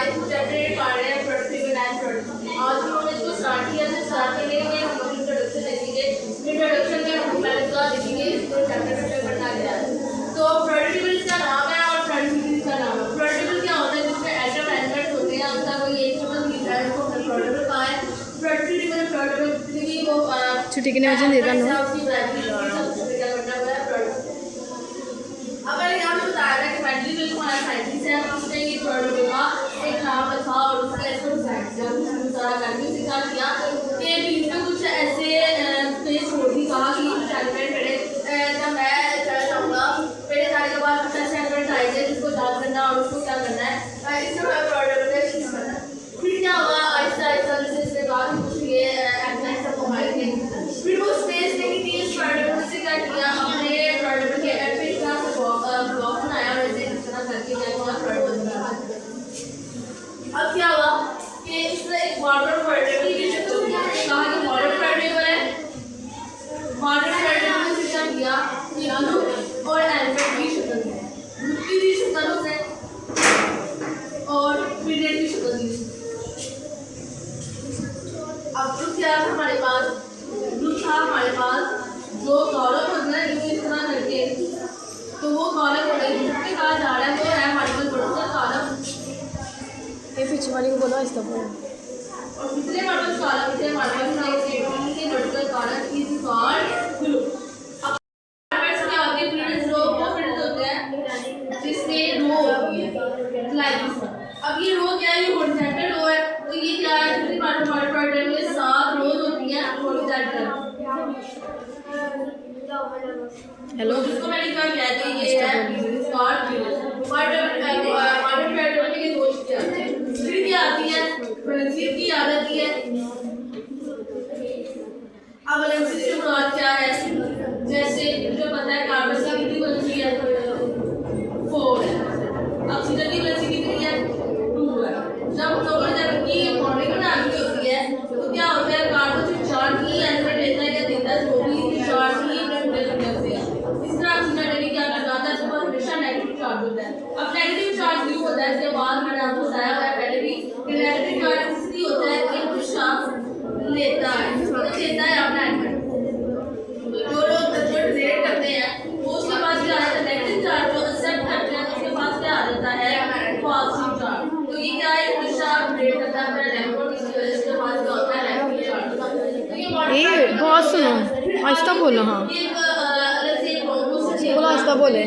इसको चैप्टर पढ़ रहे हैं प्रोडक्टिविटी एंड प्रोडक्टिविटी। आज हम लोग इसको स्टार्ट किया है। स्टार्ट करने में हम लोग इंट्रोडक्शन देखेंगे। इंट्रोडक्शन में हम पहले तो देखेंगे इसको चैप्टर में पढ़ना क्या है। तो प्रोडक्टिविटी का नाम है और प्रोडक्टिविटी का नाम है। प्रोडक्टिविटी क्या होता है, जिसमें एटम एलिमेंट होते हैं, उनका कोई एक टोटल लिखा है, उसको प्रोडक्टिविटी कहा है। प्रोडक्टिविटी में प्रोडक्टिविटी वो छुट्टी कितने बजे देता हूँ। अब यहाँ पे बताया था कि मेंटली जो हमारा साइंटिस्ट है उसने ये प्रोडक्ट का एक नाम रखा और उसका इसको डिजाइन किया, सारा करके सिखा दिया कि बीच में कुछ ऐसे स्पेस छोड़ दी, कहा कि एलिमेंट पहले जब मैं चल जाऊँगा पहले सारे के बाद कुछ ऐसे एलिमेंट आएंगे जिसको याद करना और उसको क्या करना है, इससे मैं प्रोडक्ट का चीज करना है। फिर क्या हुआ, आहिस्ता आहिस्ता इसके बाद कुछ ये एलिमेंट सब आएंगे, फिर वो स्पेस नहीं थी, इस प्रोडक्ट से क्या किया, अपने प्रोडक्ट के एंड पे इतना ब्लॉक बनाया और ऐसे इस तरह करके क्या हुआ प्रोडक्ट बनाया। अब क्या हुआ कि इसने एक मॉडर्न प्रोडक्ट की जो कहा कि मॉडर्न प्रोडक्ट है, मॉडर्न प्रोडक्ट में क्या किया कि ग्रुप और एलिमेंट की शक्ल है, ग्रुप की भी शक्ल है और पीरियड की शक्ल दी। अब ग्रुप क्या था हमारे पास, ग्रुप था हमारे पास जो कॉलम होता है इस तरह करके, तो वो कॉलम होता है जिसमें कहा जा रहा है वो है हमारे पास बड़ा कॉलम। ये पीछे वाले को बोलो इसका बोलो। और कितने हमारे पास कॉलम थे, हमारे पास के vertical column is called group. अब हमारे पास क्या होते हैं पीरियड्स, रो वो पीरियड्स होते हैं जिसमें रो होती है लाइक। अब ये रो क्या है, ये हॉरिजॉन्टल रो है, तो ये क्या है जितनी हमारे प्रोडक्ट में 7 रोज होती हैं हॉरिजॉन्टल। हेलो जिसको मैंने क्या कहते हैं ये है स्टार पीरियड। मॉडर्न पैटर्न के दो चीजें आती हैं, फिर क्या आती है फ्रेंडशिप की याद आती है। अब फ्रेंडशिप से मुराद क्या है, जैसे जो पता है कार्बन की कितनी बनती है 4 है, ऑक्सीजन की बनती कितनी है 2 है। जब दोनों जब की बॉन्डिंग बनानी होती है तो क्या होता है, कार्बन से चार्ज ही एलिमेंट लेता है या देता है, जो भी चार्ज ही इस तरह ऑक्सीजन क्या करता है, इसके पास हमेशा नेगेटिव चार्ज होता है। अब नेगेटिव चार्ज क्यों होता है, इसके बाद मैंने आपको बताया हुआ है पहले भी कि नेगेटिव चार्ज इसलिए होता है कि हमेशा लेता है, मतलब देता है अपना एलिमेंट। जो लोग जो डोनेट करते हैं वो उसके पास क्या आता है नेगेटिव चार्ज, जो एक्सेप्ट करते हैं उसके पास क्या आ जाता है पॉजिटिव चार्ज। तो ये क्या है, हमेशा डोनेट करता है अपना इलेक्ट्रॉन, इसकी वजह से पास क्या होता है नेगेटिव चार्ज। ये बहुत सुनो, आहिस्ता बोलो। हाँ बोलो, आहिस्ता बोले।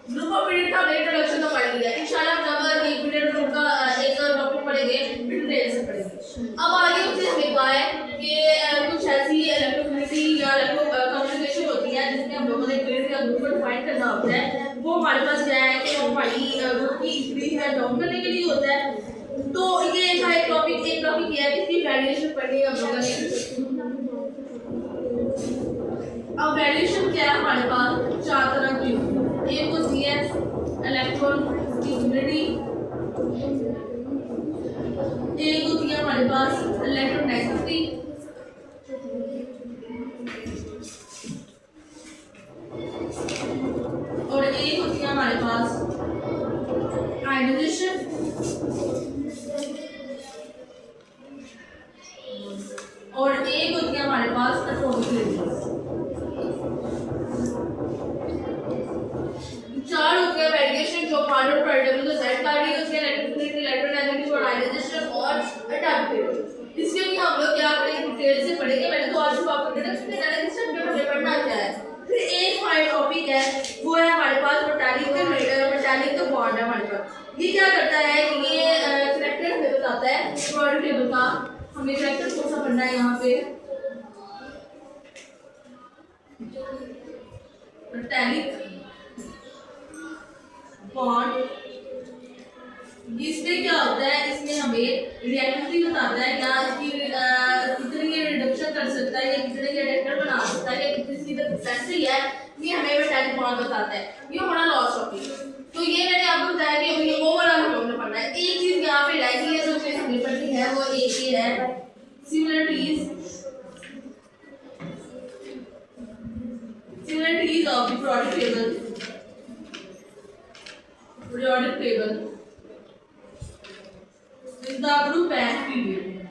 ग्रुप ऑफ पीरियड का इंट्रोडक्शन तो पढ़ लिया, इंशाल्लाह जब एक पीरियड ग्रुप का एक टॉपिक पढ़ेंगे फिर डिटेल से पढ़ेंगे। अब आगे मुझे हमें कहा है कि कुछ ऐसी इलेक्ट्रोफिलिटी या कम्युनिकेशन होती है जिसमें हम लोगों ने पीरियड का ग्रुप को डिफाइन करना होता है। वो हमारे पास क्या है कि वो हमारी ग्रुप की इंक्रीज या डाउन करने के लिए होता है। तो ये था एक टॉपिक ये है कि इसकी वैल्यूएशन पढ़नी है हम लोगों ने। अब वैल्यूएशन क्या है, हमारे पास 4 तरह की होती है। एक होती है इलेक्ट्रॉन की यूनिटी, एक होती है हमारे पास इलेक्ट्रोनेगेटिविटी, और एक होती है हमारे पास आयोनाइजेशन, और एक होती है हमारे पास एटॉमिक रेडियस। 4 होते हैं वेरिएशन जो मॉडर्न प्रोडक्ट को सेट कर रही है, उसके इलेक्ट्रोफिलिटी, इलेक्ट्रोनेगेटिविटी और आयोनाइजेशन और एटॉमिक। इसके लिए हम लोग क्या करेंगे डिटेल से पढ़ेंगे। मैंने तो आज आपको इंट्रोडक्शन में जाना किस चैप्टर में पढ़ना क्या है। फिर एक हमारा टॉपिक है वो है हमारे पास मेटालिक का बॉन्ड है हमारे पास। ये क्या करता है कि ये करैक्टर हमें बताता है प्रोडक्ट टेबल का, हमें करैक्टर कौन सा पढ़ना है यहाँ पे मेटालिक बॉन्ड। इसमें क्या होता है, इसमें हमें रिएक्टिविटी बताता है या इसकी कितनी ये रिडक्शन कर सकता है या कितने ये रिएक्टर बना सकता है या कितनी इसकी कैपेसिटी है, ये हमें मेटालिक बॉन्ड बताता है। ये हमारा लास्ट टॉपिक। तो ये मैंने आपको बताया कि ये ओवरऑल हम लोगों ने पढ़ना है। एक चीज यहाँ पे रह गई है जो चीज हमने पढ़नी है वो एक ही है similarities of the product table. periodic table is the group and period.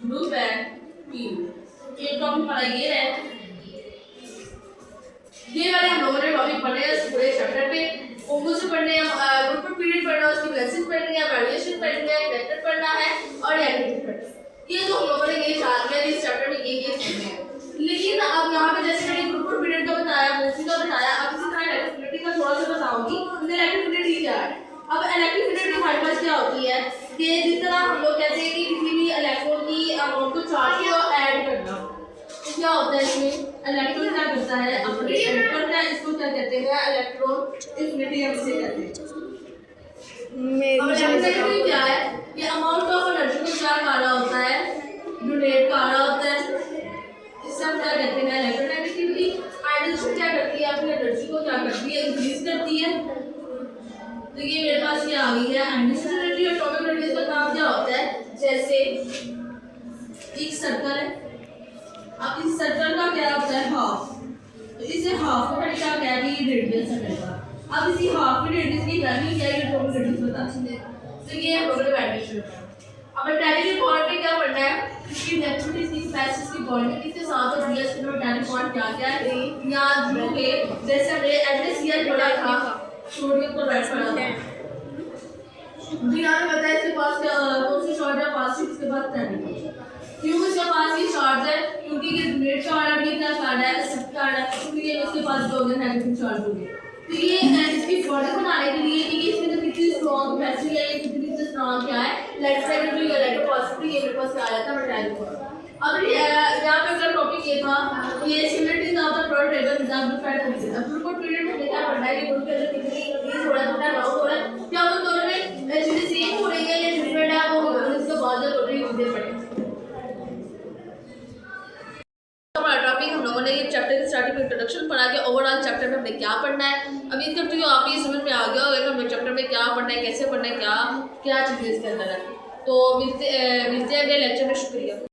Group and period. एक टॉपिक पढ़ा ये है, ये वाले हम लोगों ने टॉपिक पढ़े हैं इस पूरे चैप्टर पे। उनको से पढ़ने हैं, ग्रुप और पीरियड पढ़ना है, उसकी क्लासेस पढ़नी है, वैल्यूएशन पढ़नी है, वेक्टर पढ़ना है और एक्टिविटी पढ़नी है। ये तो हम लोगों ने ये चार में इस चैप्टर में ये पढ़ने हैं। लेकिन अब यहाँ पे जैसे मैंने ग्रुप और पीरियड का बताया, मोस्टली का बताया, अब इसी तरह एक्टिविटी का थोड़ा सा बताऊंगी। एक्टिविटी क्या है? अब इलेक्ट्रिसिटी हमारे पास क्या होती है कि जिस तरह हम लोग कहते हैं कि किसी भी इलेक्ट्रॉन की अमाउंट को चार्ज को ऐड करना, तो क्या होता है इसमें इलेक्ट्रॉन क्या करता है अपने ऐड करता है, इसको क्या कहते हैं इलेक्ट्रॉन एफिनिटी हम इसे कहते हैं। अब इलेक्ट्रिसिटी क्या है कि अमाउंट ऑफ एनर्जी को क्या कर रहा होता है, डोनेट कर रहा होता है, इससे हम क्या कहते हैं इलेक्ट्रोनेगेटिविटी। आयनाइजेशन क्या करती है अपनी एनर्जी को क्या करती है इंक्रीज करती है। तो ये मेरे पास ये आ गई है आयनाइजेशन एनर्जी। और एटॉमिक एनर्जी का काम क्या होता है, जैसे एक सर्कल है, अब इस सर्कल का क्या होता है हाफ, तो इसे हाफ का क्या क्या है रेडियस सर्कल का। अब इसी हाफ की रेडियस की वैल्यू क्या है एटॉमिक एनर्जी बताते हैं। तो ये हम लोगों ने वैल्यू शुरू करना। अब एटॉमिक बॉन्ड में क्या पढ़ना है, इसकी नेचुरल इसकी स्पेसिस की बॉन्डिंग इसके साथ और डीएस के एटॉमिक बॉन्ड क्या क्या है याद रखोगे। जैसे हमने एनएससीएल पढ़ा था, सोडियम क्लोराइड पढ़ा था, बिना में बताया इसके पास कौन सी चार्ज है पॉजिटिव, इसके बाद नेगेटिव। क्यों इसके पास ये चार्ज है, क्योंकि ये ग्रेड चार्ज है, ये क्या चार्ज है एक्सेप्ट चार्ज है, क्योंकि ये इसके पास जो है नेगेटिव चार्ज हो गया। तो ये इसकी बॉडी बनाने के लिए कि इसके अंदर कितनी स्ट्रांग कैपेसिटी है, ये कितनी स्ट्रांग क्या है इलेक्ट्रोनेगेटिव या इलेक्ट्रोपॉजिटिव, ये मेरे पास आया था मेटालिक बॉन्ड। अब यहाँ पे अगर टॉपिक ये था ये similarities of the product table with the group and period. अब ग्रुप और पीरियड में क्या पढ़ना है कि ग्रुप के अंदर कितनी इंक्रीज हो रहा है कितना डाउन हो रहा है, क्या वो दोनों में चीजें सेम हो रही है या डिफरेंट है, वो इसके बाद टोटली चीजें पढ़ेंगे। टॉपिक हम लोगों ने ये चैप्टर की स्टार्टिंग में इंट्रोडक्शन पढ़ा के ओवरऑल चैप्टर में हमने क्या पढ़ना है। अभी तक तो आप ये समझ में आ गया होगा कि हमें चैप्टर में क्या पढ़ना है, कैसे पढ़ना है, क्या क्या चीज़ें इसके अंदर है। तो मिलते हैं अगले लेक्चर में। शुक्रिया।